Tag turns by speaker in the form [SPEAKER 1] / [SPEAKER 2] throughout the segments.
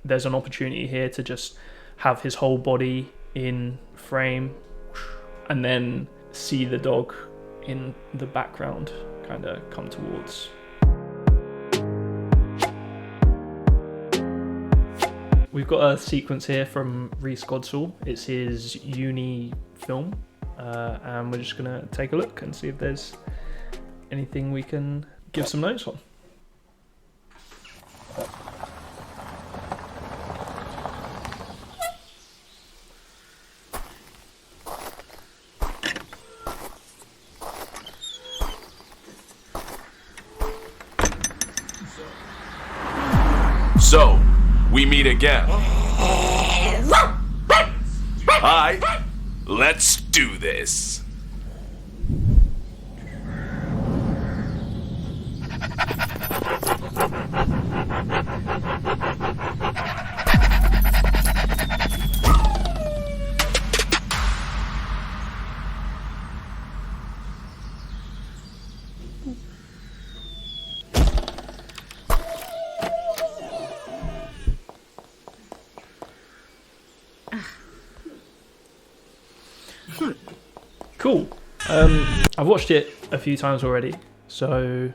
[SPEAKER 1] there's an opportunity here to just have his whole body in frame and then see the dog in the background kind of come towards. We've got a sequence here from Rhys Godsell. It's his uni film, and we're just gonna take a look and see if there's anything we can give some notes on.
[SPEAKER 2] So, we meet again. Hi, let's do this.
[SPEAKER 1] Cool. I've watched it a few times already, so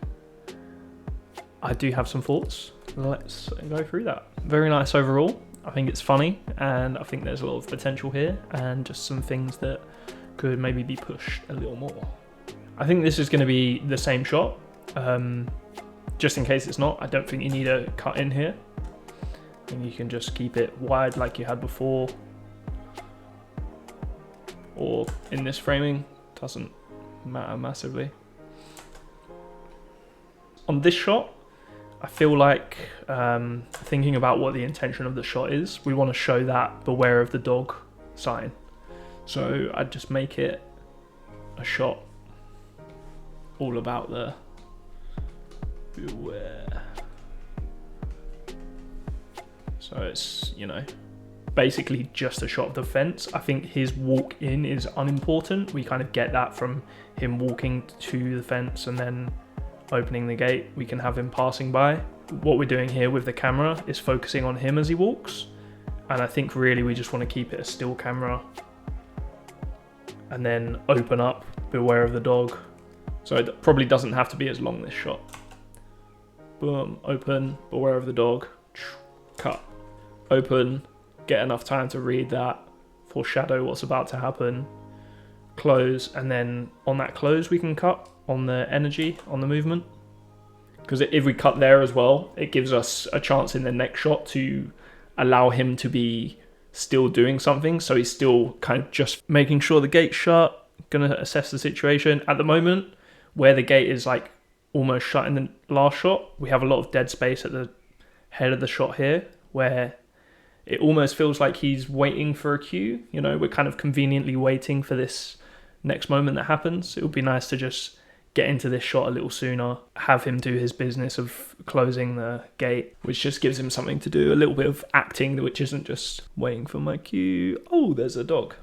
[SPEAKER 1] I do have some thoughts. Let's go through that. Very nice overall. I think it's funny, and I think there's a lot of potential here, and just some things that could maybe be pushed a little more. I think this is going to be the same shot. Just in case it's not, I don't think you need a cut in here. I think you can just keep it wide like you had before. Or in this framing, doesn't matter massively. On this shot, I feel like thinking about what the intention of the shot is, we want to show that beware of the dog sign. So I'd just make it a shot all about the beware. So it's, you know, basically just a shot of the fence. I think his walk in is unimportant. We kind of get that from him walking to the fence and then opening the gate. We can have him passing by. What we're doing here with the camera is focusing on him as he walks. And I think really we just want to keep it a still camera and then open up, beware of the dog. So it probably doesn't have to be as long, this shot. Boom, open, beware of the dog, cut, open, get enough time to read that, foreshadow what's about to happen, close, and then on that close we can cut on the energy, on the movement. Because if we cut there as well, it gives us a chance in the next shot to allow him to be still doing something. So he's still kind of just making sure the gate's shut, gonna assess the situation. At the moment, where the gate is like almost shut in the last shot, we have a lot of dead space at the head of the shot here, where it almost feels like he's waiting for a cue. You know, we're kind of conveniently waiting for this next moment that happens. It would be nice to just get into this shot a little sooner, have him do his business of closing the gate, which just gives him something to do, a little bit of acting, which isn't just waiting for my cue. Oh, there's a dog.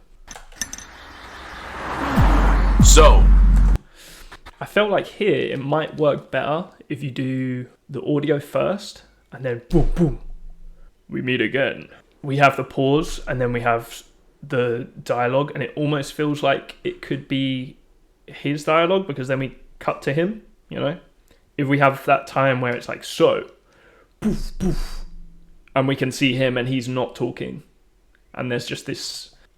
[SPEAKER 2] So,
[SPEAKER 1] I felt like here it might work better if you do the audio first and then boom, boom, we meet again. We have the pause and then we have the dialogue, and it almost feels like it could be his dialogue because then we cut to him, you know? If we have that time where it's like, so, poof, poof, and we can see him and he's not talking, and there's just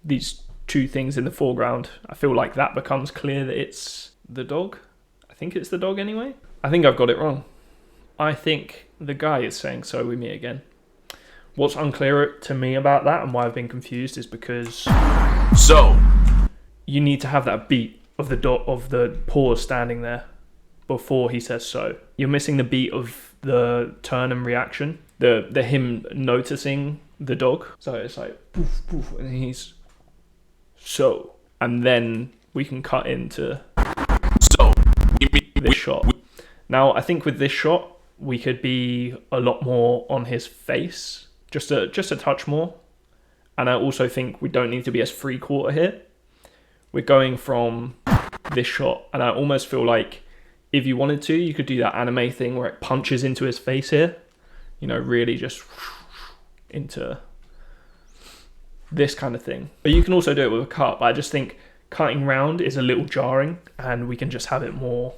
[SPEAKER 1] these two things in the foreground, I feel like that becomes clear that it's the dog. I think it's the dog anyway. I think I've got it wrong. I think the guy is saying, so we meet again. What's unclear to me about that and why I've been confused is because
[SPEAKER 2] so
[SPEAKER 1] you need to have that beat of the pause standing there before he says so. You're missing the beat of the turn and reaction, the him noticing the dog. So it's like poof poof, and he's so, and then we can cut into this shot. Now I think with this shot we could be a lot more on his face, just a touch more. And I also think we don't need to be as free quarter here. We're going from this shot, and I almost feel like if you wanted to, you could do that anime thing where it punches into his face here. You know, really just into this kind of thing. But you can also do it with a cut, but I just think cutting round is a little jarring, and we can just have it more.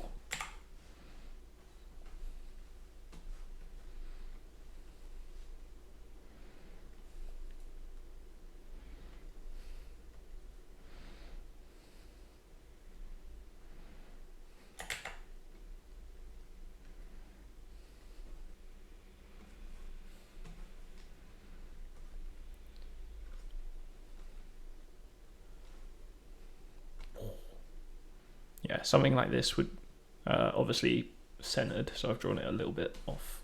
[SPEAKER 1] Yeah, something like this would obviously centered, so I've drawn it a little bit off.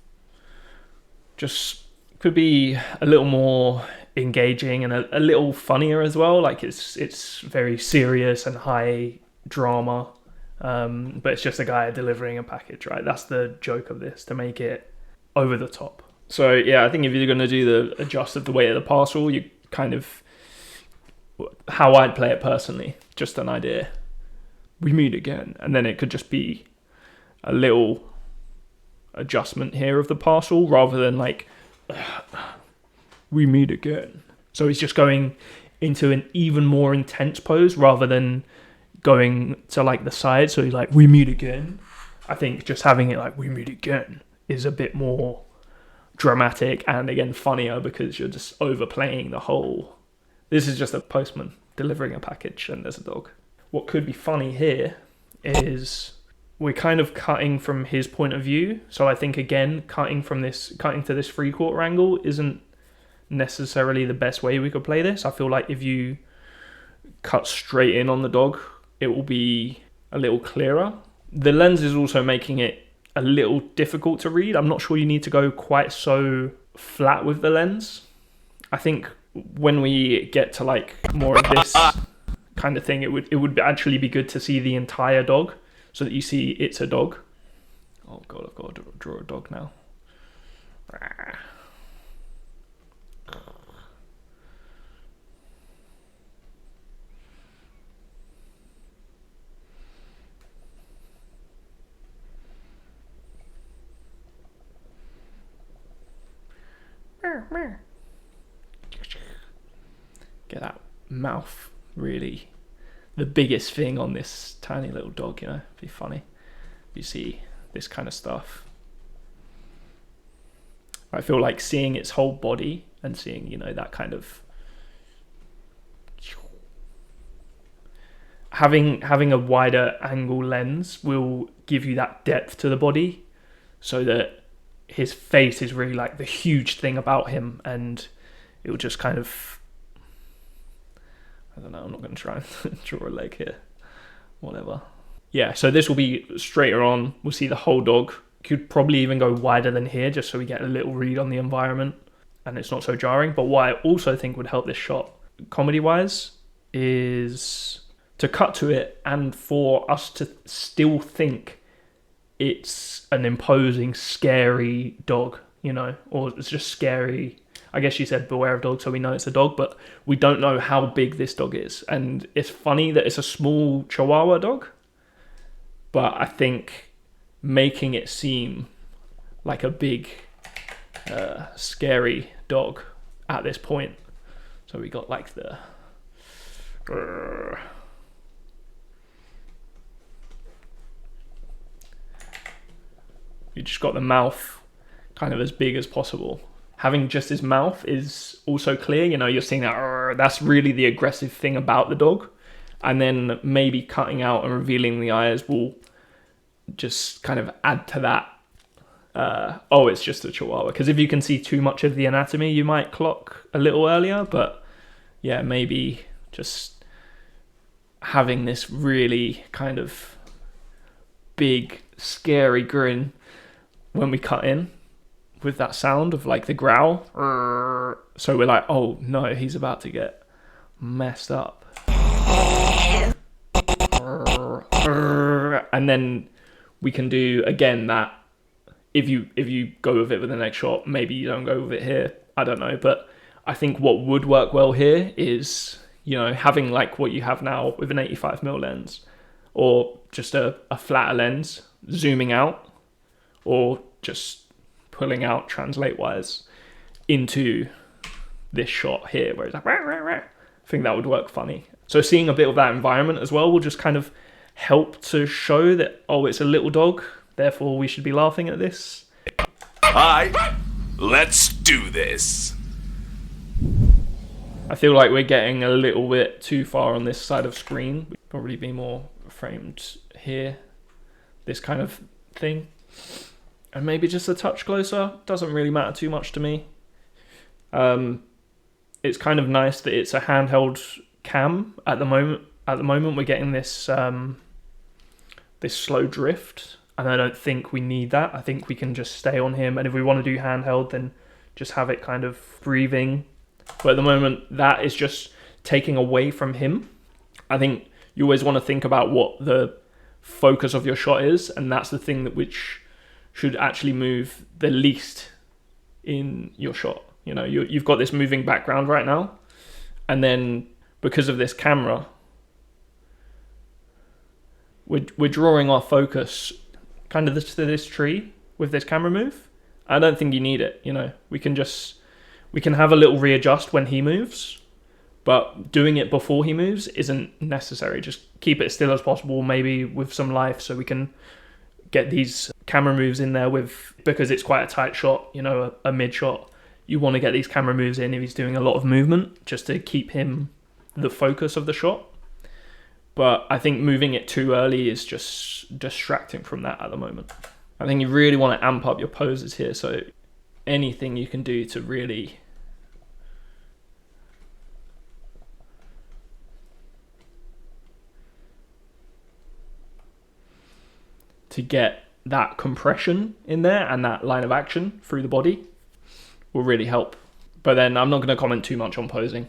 [SPEAKER 1] Just could be a little more engaging and a little funnier as well. Like it's very serious and high drama, but it's just a guy delivering a package, right? That's the joke of this, to make it over the top. So yeah, I think if you're going to do the adjust of the weight of the parcel, you kind of, how I'd play it personally, just an idea. We meet again, and then it could just be a little adjustment here of the parcel rather than like we meet again. So he's just going into an even more intense pose rather than going to like the side. So he's like, we meet again. I think just having it like we meet again is a bit more dramatic and again funnier, because you're just overplaying the whole, this is just a postman delivering a package and there's a dog. What could be funny here is we're kind of cutting from his point of view. So I think, again, cutting to this 3/4 angle isn't necessarily the best way we could play this. I feel like if you cut straight in on the dog, it will be a little clearer. The lens is also making it a little difficult to read. I'm not sure you need to go quite so flat with the lens. I think when we get to like more of this kind of thing, it would actually be good to see the entire dog, so that you see it's a dog. Oh god, I've got to draw a dog now. Get that mouth really the biggest thing on this tiny little dog, you know. It'd be funny if you see this kind of stuff. I feel like seeing its whole body and seeing, you know, that kind of having a wider angle lens will give you that depth to the body, so that his face is really like the huge thing about him, and it will just kind of, I don't know, I'm not going to try and draw a leg here. Whatever. Yeah, so this will be straighter on. We'll see the whole dog. Could probably even go wider than here, just so we get a little read on the environment and it's not so jarring. But what I also think would help this shot, comedy-wise, is to cut to it and for us to still think it's an imposing, scary dog, you know, or it's just scary. I guess she said beware of dogs, so we know it's a dog, but we don't know how big this dog is. And it's funny that it's a small Chihuahua dog, but I think making it seem like a big, scary dog at this point. So we got like the... You just got the mouth kind of as big as possible. Having just his mouth is also clear, you know, you're seeing that, that's really the aggressive thing about the dog. And then maybe cutting out and revealing the eyes will just kind of add to that. Oh, it's just a Chihuahua. Because if you can see too much of the anatomy, you might clock a little earlier. But yeah, maybe just having this really kind of big, scary grin when we cut in, with that sound of like the growl. So we're like, oh no, he's about to get messed up. And then we can do again that if you go with it with the next shot, maybe you don't go with it here, I don't know. But I think what would work well here is, you know, having like what you have now with an 85mm lens, or just a flatter lens, zooming out, or just pulling out translate wise into this shot here where it's like, rah, rah, rah. I think that would work funny. So seeing a bit of that environment as well will just kind of help to show that, oh, it's a little dog, therefore we should be laughing at this.
[SPEAKER 2] Alright, let's do this.
[SPEAKER 1] I feel like we're getting a little bit too far on this side of screen. We'd probably be more framed here, this kind of thing. And maybe just a touch closer. Doesn't really matter too much to me. It's kind of nice that it's a handheld cam at the moment. At the moment, we're getting this this slow drift, and I don't think we need that. I think we can just stay on him, and if we want to do handheld, then just have it kind of breathing. But at the moment, that is just taking away from him. I think you always want to think about what the focus of your shot is, and that's the thing that which should actually move the least in your shot. You know, you've got this moving background right now, and then because of this camera, we're drawing our focus kind of to this tree with this camera move. I don't think you need it. You know, we can have a little readjust when he moves, but doing it before he moves isn't necessary. Just keep it as still as possible, maybe with some life, so we can get these camera moves in there because it's quite a tight shot, you know, a mid shot. You want to get these camera moves in if he's doing a lot of movement, just to keep him the focus of the shot. But I think moving it too early is just distracting from that at the moment. I think you really want to amp up your poses here, so anything you can do to really get that compression in there and that line of action through the body will really help. But then I'm not going to comment too much on posing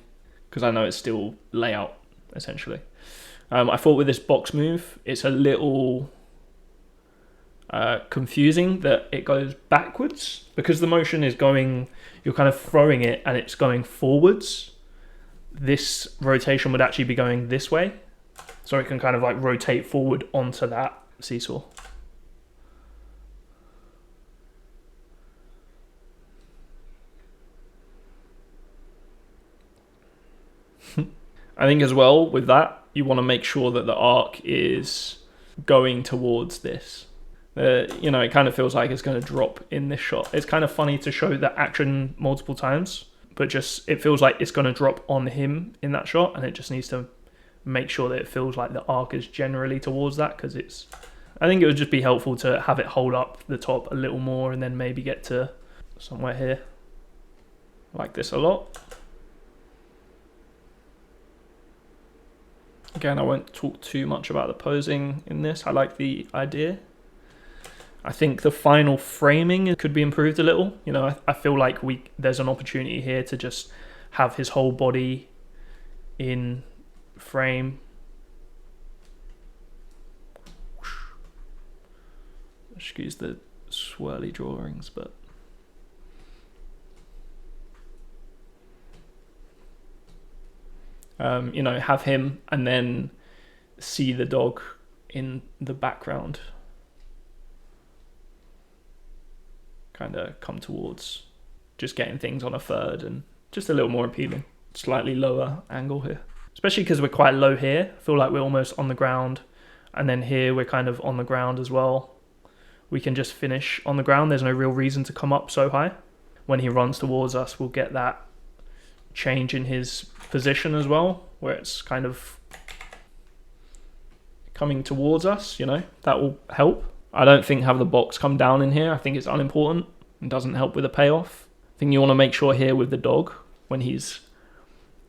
[SPEAKER 1] because I know it's still layout essentially. I thought with this box move, it's a little confusing that it goes backwards because the motion is going, you're kind of throwing it and it's going forwards. This rotation would actually be going this way, so it can kind of like rotate forward onto that seesaw. I think as well with that, you want to make sure that the arc is going towards this. You know, it kind of feels like it's going to drop in this shot. It's kind of funny to show that action multiple times, but just it feels like it's going to drop on him in that shot, and it just needs to make sure that it feels like the arc is generally towards that, because it's, I think it would just be helpful to have it hold up the top a little more and then maybe get to somewhere here like this a lot. Again, I won't talk too much about the posing in this. I like the idea. I think the final framing could be improved a little. You know, I feel like there's an opportunity here to just have his whole body in frame. Excuse the swirly drawings, but you know, have him and then see the dog in the background kind of come towards, just getting things on a third and just a little more appealing. Slightly lower angle here, especially because we're quite low here. I feel like we're almost on the ground, and then here we're kind of on the ground as well. We can just finish on the ground. There's no real reason to come up so high. When he runs towards us, we'll get that change in his position as well, where it's kind of coming towards us, you know, that will help. I don't think have the box come down in here. I think it's unimportant and doesn't help with a payoff. I think you want to make sure here with the dog, when he's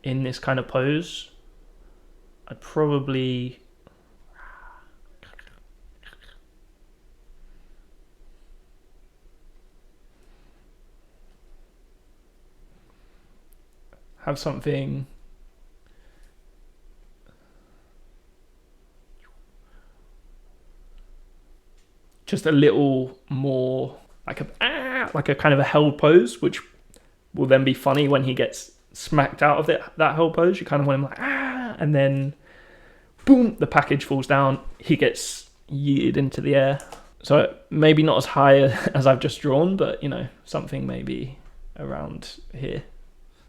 [SPEAKER 1] in this kind of pose, I'd probably have something just a little more like a kind of a held pose, which will then be funny when he gets smacked out of that held pose. You kind of want him like and then boom, the package falls down, he gets yeeted into the air. So maybe not as high as I've just drawn, but you know, something maybe around here.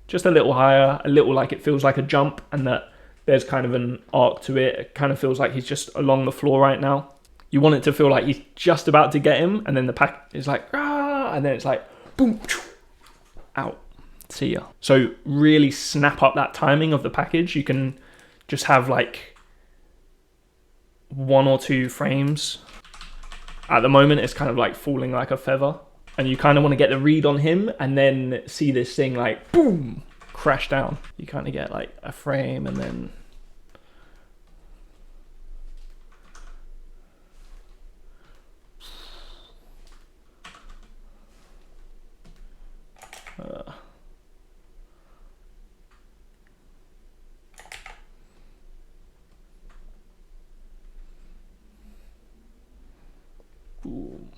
[SPEAKER 1] just a little higher, a little like it feels like a jump, and that there's kind of an arc to it. It kind of feels like he's just along the floor right now. You want it to feel like he's just about to get him, and then the pack is like, ah, and then it's like, boom, out. See ya. So really snap up that timing of the package. You can just have like 1 or 2 frames. At the moment, it's kind of like falling like a feather. And you kind of want to get the read on him and then see this thing like, boom, crash down. You kind of get like a frame and then... boom.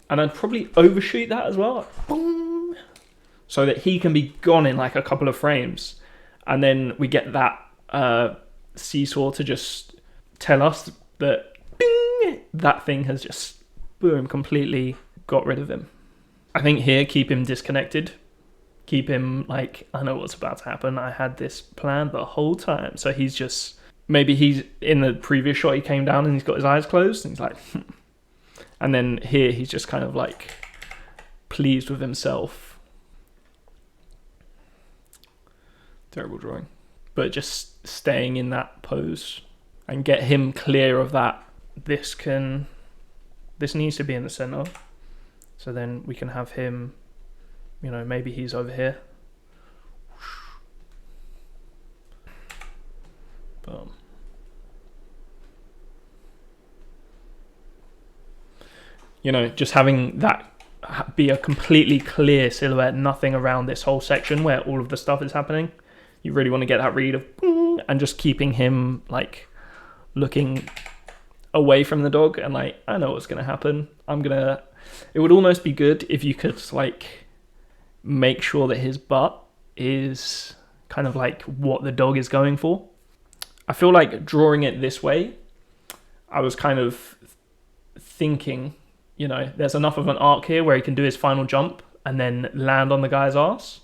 [SPEAKER 1] And I'd probably overshoot that as well, boom, so that he can be gone in like a couple of frames, and then we get that seesaw to just tell us that bing, that thing has just boom completely got rid of him. I think here, keep him disconnected, keep him like, I know what's about to happen, I had this planned the whole time. So he's just, maybe he's in the previous shot he came down and he's got his eyes closed and he's like and then here he's just kind of like pleased with himself. Terrible drawing. But just staying in that pose and get him clear of that. This needs to be in the center. So then we can have him, you know, maybe he's over here. Boom. You know, just having that be a completely clear silhouette, nothing around this whole section where all of the stuff is happening. You really want to get that read of, and just keeping him like looking away from the dog and like, I know what's going to happen. It would almost be good if you could like make sure that his butt is kind of like what the dog is going for. I feel like drawing it this way, I was kind of thinking, you know, there's enough of an arc here where he can do his final jump and then land on the guy's arse.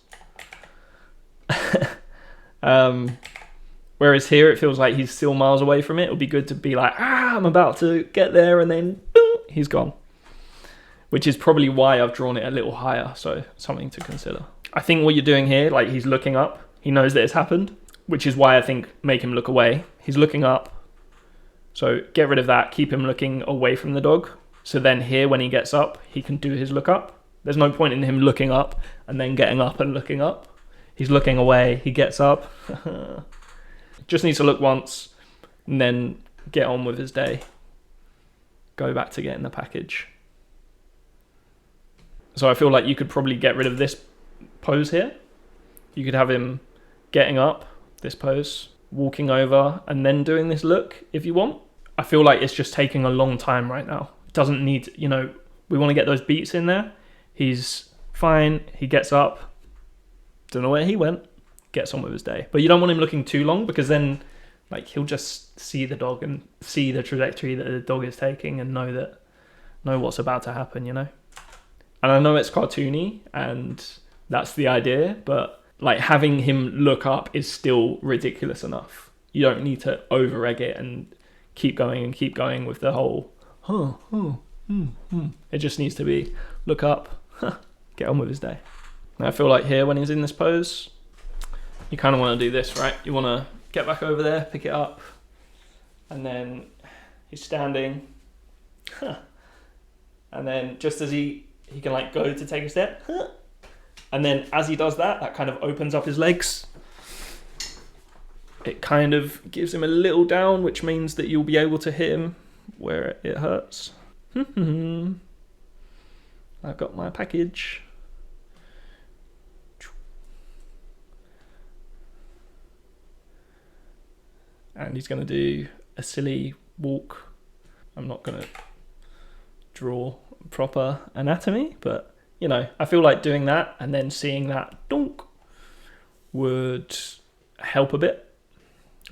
[SPEAKER 1] Whereas here it feels like he's still miles away from it. It would be good to be like, I'm about to get there, and then boom, he's gone. Which is probably why I've drawn it a little higher, so something to consider. I think what you're doing here, like he's looking up, he knows that it's happened, which is why I think make him look away. He's looking up, so get rid of that, keep him looking away from the dog. So then here, when he gets up, he can do his look up. There's no point in him looking up and then getting up and looking up. He's looking away, he gets up. Just needs to look once and then get on with his day. Go back to getting the package. So I feel like you could probably get rid of this pose here. You could have him getting up, this pose, walking over, and then doing this look if you want. I feel like it's just taking a long time right now. It doesn't need, you know, we want to get those beats in there. He's fine, he gets up, don't know where he went, gets on with his day. But you don't want him looking too long, because then like he'll just see the dog and see the trajectory that the dog is taking and know what's about to happen, you know? And I know it's cartoony and that's the idea, but like having him look up is still ridiculous enough. You don't need to over egg it and keep going with the whole It just needs to be look up, get on with his day. And I feel like here when he's in this pose, you kind of want to do this, right? You want to get back over there, pick it up, and then he's standing, and then just as he can like go to take a step, and then as he does that, that kind of opens up his legs. It kind of gives him a little down, which means that you'll be able to hit him where it hurts. I've got my package. And he's going to do a silly walk. I'm not going to draw proper anatomy, but you know, I feel like doing that and then seeing that donk would help a bit,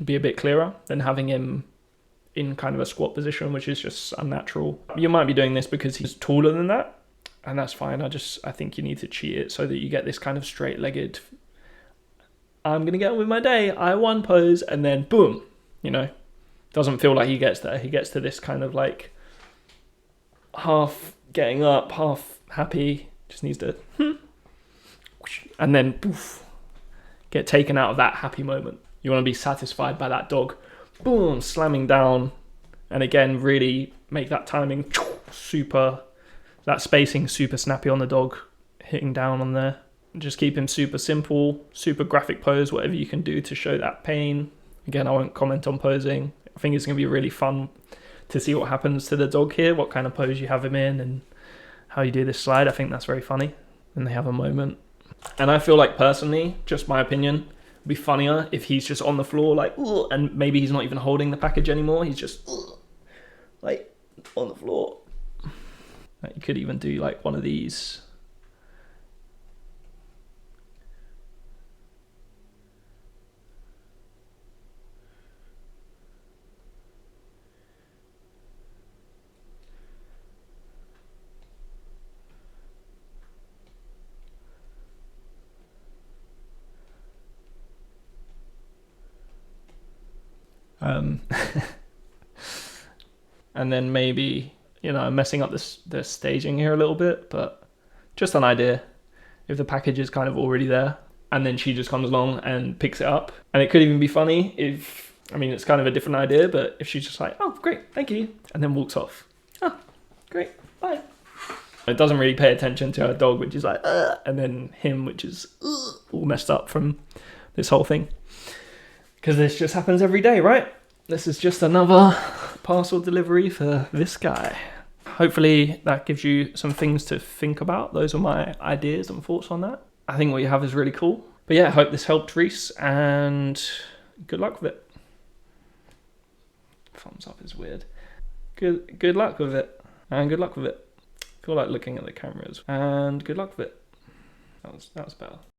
[SPEAKER 1] be a bit clearer than having him in kind of a squat position, which is just unnatural. You might be doing this because he's taller than that, and that's fine. I think you need to cheat it so that you get this kind of straight-legged, I'm going to get on with my day, I won pose, and then boom, you know. Doesn't feel like he gets there. He gets to this kind of like half getting up, half happy, just needs to, and then poof, get taken out of that happy moment. You want to be satisfied by that dog, boom, slamming down, and again, really make that timing super, that spacing super snappy on the dog, hitting down on there. Just keep him super simple, super graphic pose, whatever you can do to show that pain. Again, I won't comment on posing. I think it's going to be really fun to see what happens to the dog here, what kind of pose you have him in and how you do this slide. I think that's very funny. And they have a moment. And I feel like personally, just my opinion, it'd be funnier if he's just on the floor like, ugh, and maybe he's not even holding the package anymore. He's just ugh, like on the floor. Like, you could even do like one of these. And then maybe, you know, I'm messing up the staging here a little bit, but just an idea. If the package is kind of already there, and then she just comes along and picks it up. And it could even be funny if, I mean, it's kind of a different idea, but if she's just like, oh, great, thank you, and then walks off. Oh, great, bye. It doesn't really pay attention to her dog, which is like, and then him, which is all messed up from this whole thing. Because this just happens every day, right? This is just another parcel delivery for this guy. Hopefully that gives you some things to think about. Those are my ideas and thoughts on that. I think what you have is really cool. But yeah, I hope this helped, Rhys, and good luck with it. Thumbs up is weird. Good luck with it, and good luck with it. I feel like looking at the cameras, and good luck with it. That was better.